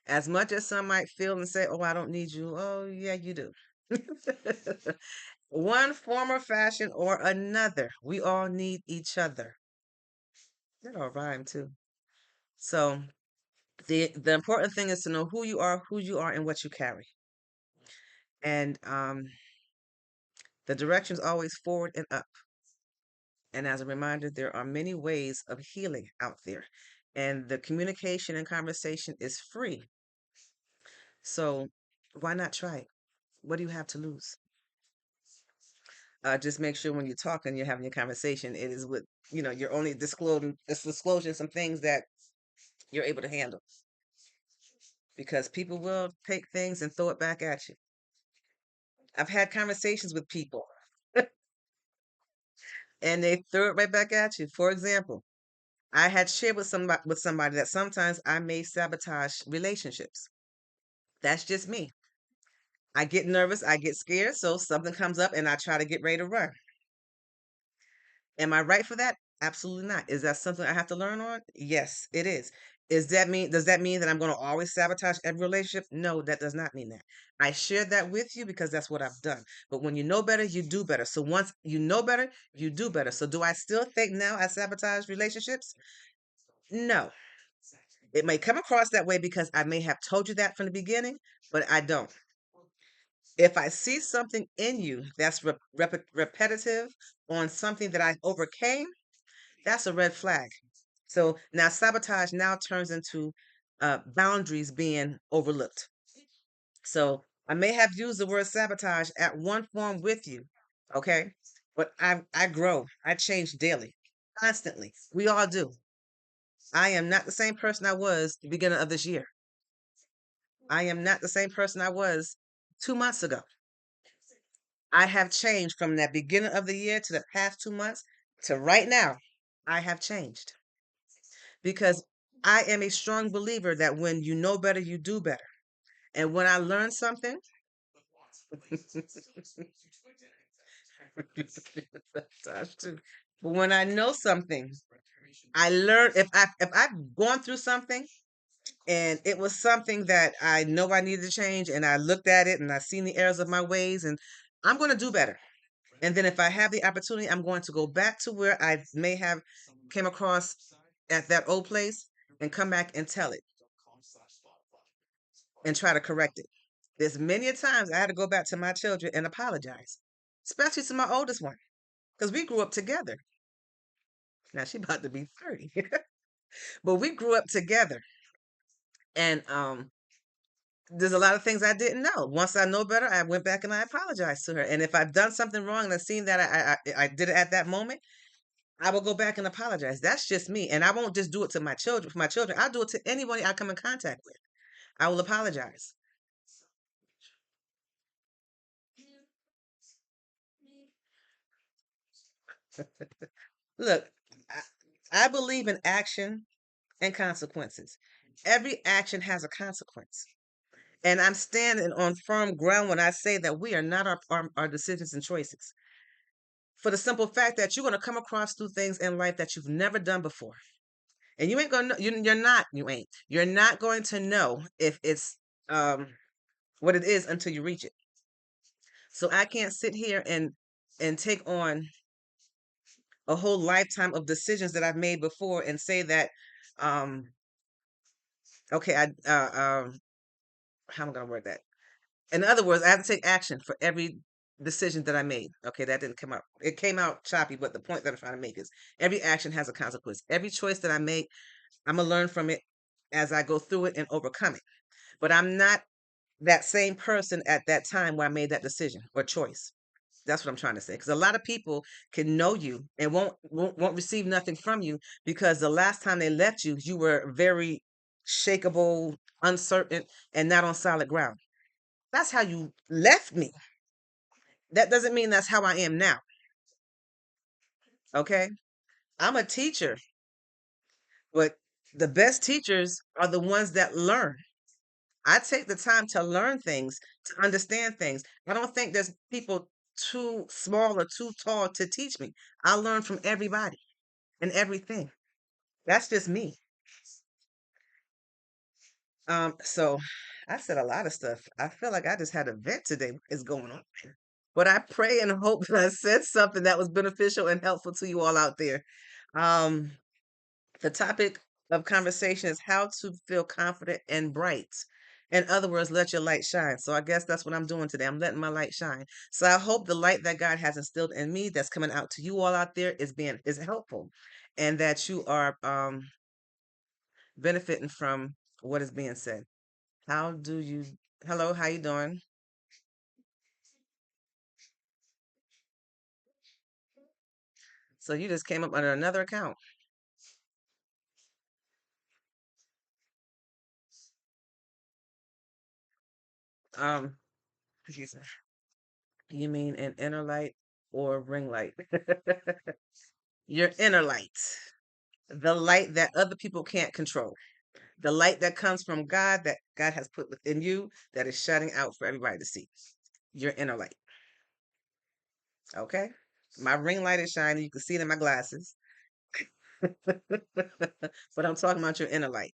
As much as some might feel and say, oh, I don't need you. Oh, yeah, you do. One form or fashion or another. We all need each other. That all rhyme too. So the important thing is to know who you are, and what you carry. And the direction's always forward and up. And as a reminder, there are many ways of healing out there. And the communication and conversation is free. So why not try it? What do you have to lose? Just make sure when you're talking, you're having your conversation, it is with, you're only disclosing some things that you're able to handle. Because people will take things and throw it back at you. I've had conversations with people and they throw it right back at you. For example, I had shared with somebody that sometimes I may sabotage relationships. That's just me. I get nervous, I get scared, so something comes up and I try to get ready to run. Am I right for that? Absolutely not. Is that something I have to learn on? Yes, it is. Does that mean that I'm going to always sabotage every relationship? No, that does not mean that. I shared that with you because that's what I've done. But when you know better, you do better. So once you know better, you do better. So do I still think now I sabotage relationships? No. It may come across that way because I may have told you that from the beginning, but I don't. If I see something in you that's repetitive on something that I overcame, that's a red flag. So now sabotage now turns into boundaries being overlooked. So I may have used the word sabotage at one form with you, okay? But I grow, I change daily, constantly. We all do. I am not the same person I was the beginning of this year. I am not the same person I was 2 months ago. I have changed from that beginning of the year to the past 2 months to right now. I have changed because I am a strong believer that when you know better, you do better. And when I learn something, Gosh, too. But when I know something, I learn if I've gone through something, And it was something that I know I needed to change. And I looked at it and I seen the errors of my ways, and I'm going to do better. And then if I have the opportunity, I'm going to go back to where I may have came across at that old place and come back and tell it and try to correct it. There's many a times I had to go back to my children and apologize, especially to my oldest one, because we grew up together. Now she about to be 30, but we grew up together. And there's a lot of things I didn't know. Once I know better, I went back and I apologized to her. And if I've done something wrong and I've seen that I did it at that moment, I will go back and apologize. That's just me. And I won't just do it to my children. For my children, I'll do it to anybody I come in contact with. I will apologize. Look, I believe in action and consequences. Every action has a consequence. And I'm standing on firm ground when I say that we are not our decisions and choices. For the simple fact that you're going to come across through things in life that you've never done before. And you ain't going to know, you're not going to know if it's um, what it is until you reach it. So I can't sit here and take on a whole lifetime of decisions that I've made before and say that, um, okay, how am I going to word that? In other words, I have to take action for every decision that I made. Okay, that didn't come out. It came out choppy, but the point that I'm trying to make is every action has a consequence. Every choice that I make, I'm gonna learn from it as I go through it and overcome it. But I'm not that same person at that time where I made that decision or choice. That's what I'm trying to say. Because a lot of people can know you and won't receive nothing from you because the last time they left you, you were very shakable, uncertain, and not on solid ground. That's how you left me. That doesn't mean that's how I am now. Okay. I'm a teacher, but the best teachers are the ones that learn. I take the time to learn things, to understand things. I don't think there's people too small or too tall to teach me. I learn from everybody and everything. That's just me. So I said a lot of stuff. I feel like I just had a vent today. What is going on? But I pray and hope that I said something that was beneficial and helpful to you all out there. Um, The topic of conversation is how to feel confident and bright. In other words, let your light shine. So I guess that's what I'm doing today. I'm letting my light shine. So I hope the light that God has instilled in me that's coming out to you all out there is helpful and that you are benefiting from what is being said. How do you Hello, how you doing? So you just came up under another account. Um, excuse me. You mean an inner light or ring light? Your inner light. The light that other people can't control, the light that comes from God that God has put within you that is shining out for everybody to see. Your inner light. Okay. My ring light is shining. You can see it in my glasses. But I'm talking about your inner light.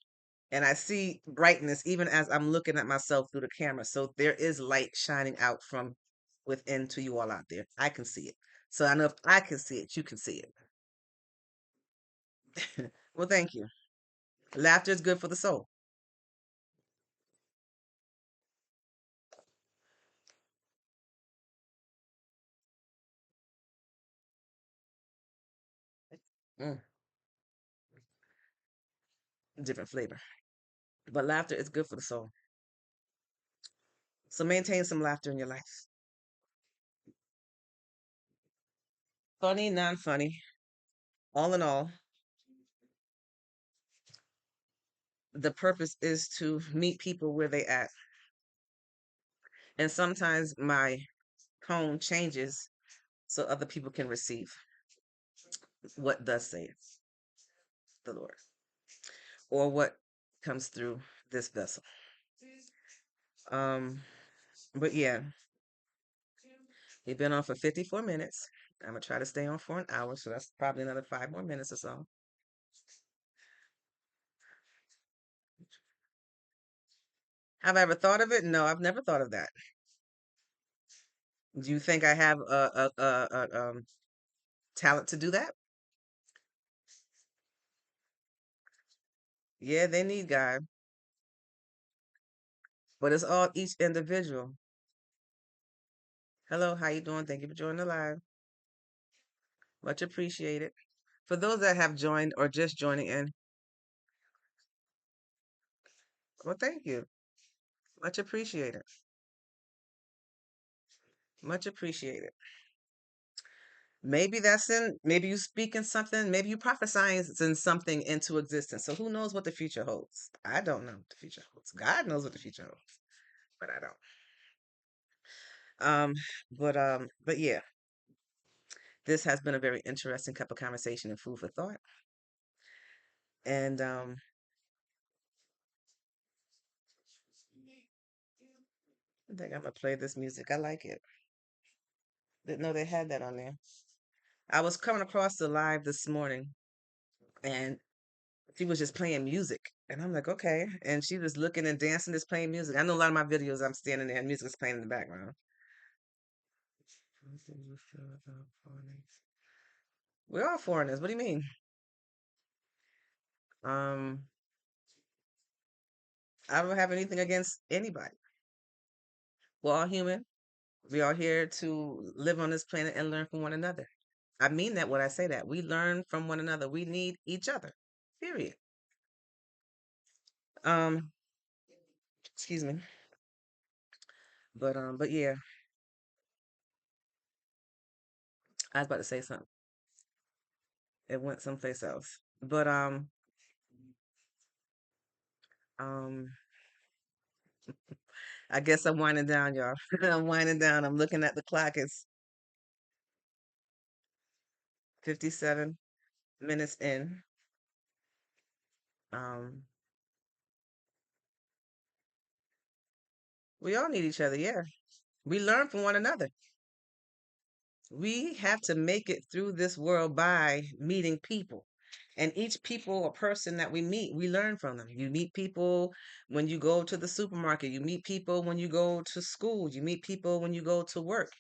And I see brightness even as I'm looking at myself through the camera. So there is light shining out from within to you all out there. I can see it. So I know if I can see it, you can see it. Well, thank you. Laughter is good for the soul. Mm, different flavor. But laughter is good for the soul. So maintain some laughter in your life. Funny, non funny. All in all, the purpose is to meet people where they at. And sometimes my tone changes so other people can receive what thus saith the Lord or what comes through this vessel. Um, but yeah, we've been on for 54 minutes. I'm gonna try to stay on for an hour, so that's probably another 5 more minutes or so. Have I ever thought of it? No, I've never thought of that. Do you think I have a talent to do that? Yeah, they need God, but it's all each individual. Hello, how you doing? Thank you for joining the live. Much appreciated. For those that have joined or just joining in, well, thank you. Much appreciated. Much appreciated. Maybe that's in, maybe you speaking something, maybe you prophesying something into existence. So who knows what the future holds? I don't know what the future holds. God knows what the future holds, but I don't. Um, but yeah, this has been a very interesting cup of conversation and food for thought. And I think I'm gonna play this music. I like it. Didn't know they had that on there. I was coming across the live this morning, and she was just playing music. And I'm like, okay. And she was looking and dancing, just playing music. I know a lot of my videos, I'm standing there and music is playing in the background. We're all foreigners. What do you mean? Um, I don't have anything against anybody. We're all human. We are here to live on this planet and learn from one another. I mean that when I say that. We learn from one another. We need each other. Period. Um, excuse me. But yeah, I was about to say something. It went someplace else. But um, I guess I'm winding down, y'all. I'm winding down. I'm looking at the clock. It's 57 minutes in. Um, we all need each other. Yeah, we learn from one another. We have to make it through this world by meeting people. And each people or person that we meet, we learn from them. You meet people when you go to the supermarket. You meet people when you go to school. You meet people when you go to work.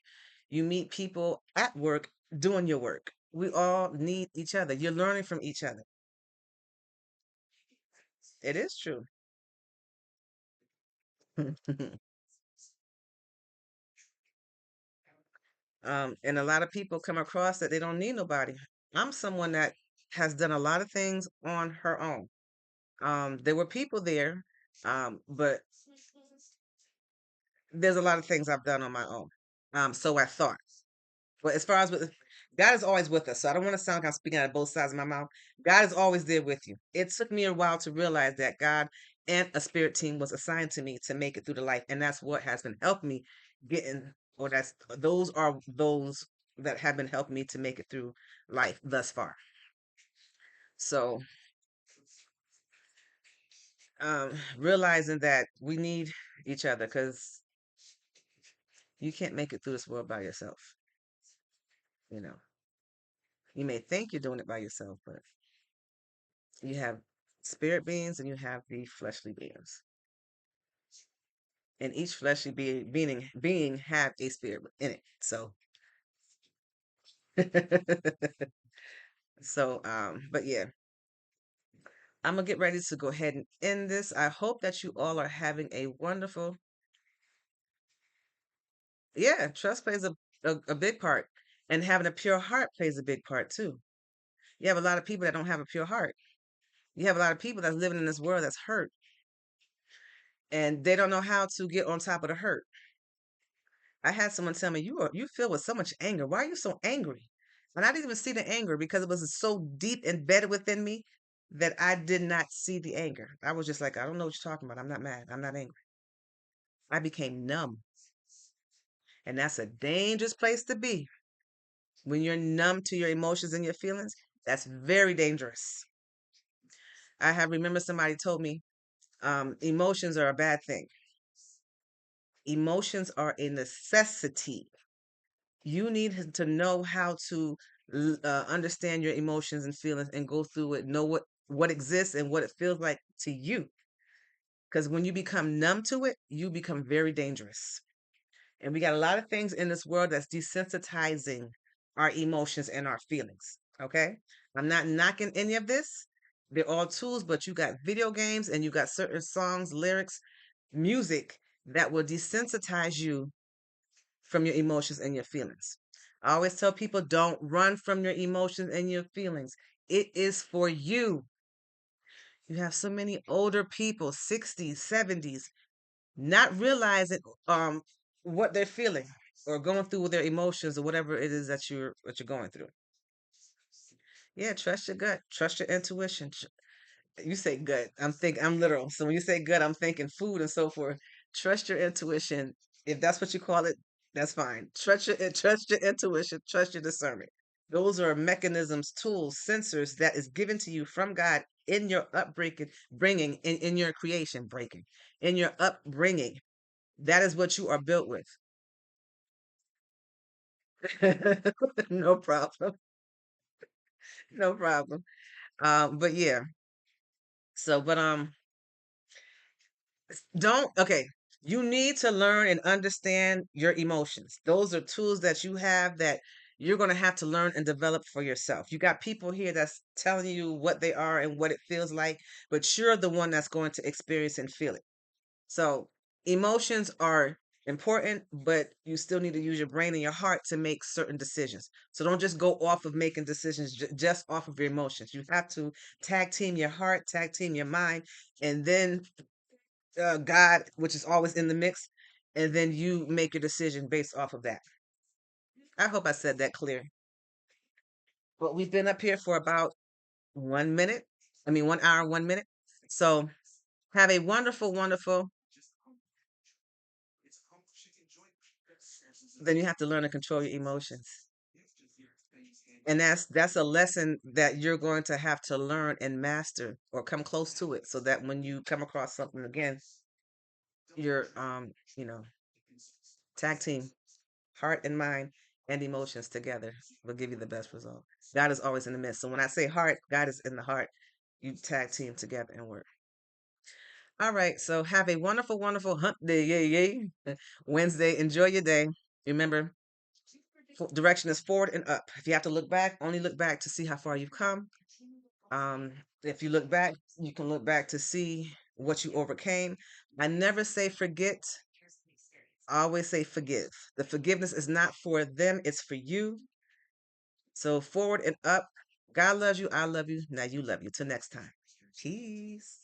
You meet people at work doing your work. We all need each other. You're learning from each other. It is true. And a lot of people come across that they don't need nobody. I'm someone that has done a lot of things on her own. There were people there, but there's a lot of things I've done on my own. So I thought. But as far as with God is always with us. So I don't want to sound like I'm speaking out of both sides of my mouth. God is always there with you. It took me a while to realize that God and a spirit team was assigned to me to make it through the life. And that's what has been helping me getting, or that's those are those that have been helping me to make it through life thus far. So realizing that we need each other because you can't make it through this world by yourself. You know, you may think you're doing it by yourself, but you have spirit beings and you have the fleshly beings. And each fleshly being have a spirit in it. So but yeah, I'm gonna get ready to go ahead and end this. I hope that you all are having a wonderful, yeah, trust plays a big part. And having a pure heart plays a big part too. You have a lot of people that don't have a pure heart. You have a lot of people that's living in this world that's hurt and they don't know how to get on top of the hurt. I had someone tell me, you feel with so much anger. Why are you so angry? And I didn't even see the anger because it was so deep embedded within me that I did not see the anger. I was just like, I don't know what you're talking about. I'm not mad. I'm not angry. I became numb. And that's a dangerous place to be. When you're numb to your emotions and your feelings, that's very dangerous. I have remember somebody told me, emotions are a bad thing. Emotions are a necessity. You need to know how to understand your emotions and feelings and go through it, know what exists and what it feels like to you. Because when you become numb to it, you become very dangerous. And we got a lot of things in this world that's desensitizing our emotions and our feelings. Okay. I'm not knocking any of this. They're all tools, but you got video games and you got certain songs, lyrics, music that will desensitize you from your emotions and your feelings. I always tell people don't run from your emotions and your feelings. It is for you. You have so many older people, 60s, 70s, not realizing what they're feeling or going through with their emotions or whatever it is that you're going through. Yeah, trust your gut, trust your intuition. You say gut, I'm literal. So when you say gut, I'm thinking food and so forth. Trust your intuition. If that's what you call it, that's fine. Trust your intuition, trust your discernment. Those are mechanisms, tools, sensors that is given to you from God in your upbringing, bringing in your creation, breaking in your upbringing. That is what you are built with. No problem. No problem. But yeah. But don't okay. You need to learn and understand your emotions. Those are tools that you have that you're going to have to learn and develop for yourself. You got people here that's telling you what they are and what it feels like, but you're the one that's going to experience and feel it. So emotions are important, but you still need to use your brain and your heart to make certain decisions. So don't just go off of making decisions just off of your emotions. You have to tag team your heart, tag team your mind, and then God, which is always in the mix, and then you make your decision based off of that. I hope I said that clear. But we've been up here for about 1 minute. I mean, 1 hour, 1 minute. So have a wonderful, wonderful. Then you have to learn to control your emotions. And that's a lesson that you're going to have to learn and master or come close to it so that when you come across something again, you're you know, tag team, heart and mind and emotions together will give you the best result. God is always in the midst. So when I say heart, God is in the heart. You tag team together and work. All right. So have a wonderful, wonderful hump day. Yay, yay. Wednesday. Enjoy your day. Remember, direction is forward and up. If you have to look back, only look back to see how far you've come. If you look back, you can look back to see what you overcame. I never say forget. I always say forgive. The forgiveness is not for them, it's for you. So forward and up. God loves you. I love you. Now you love you. Till next time. Peace.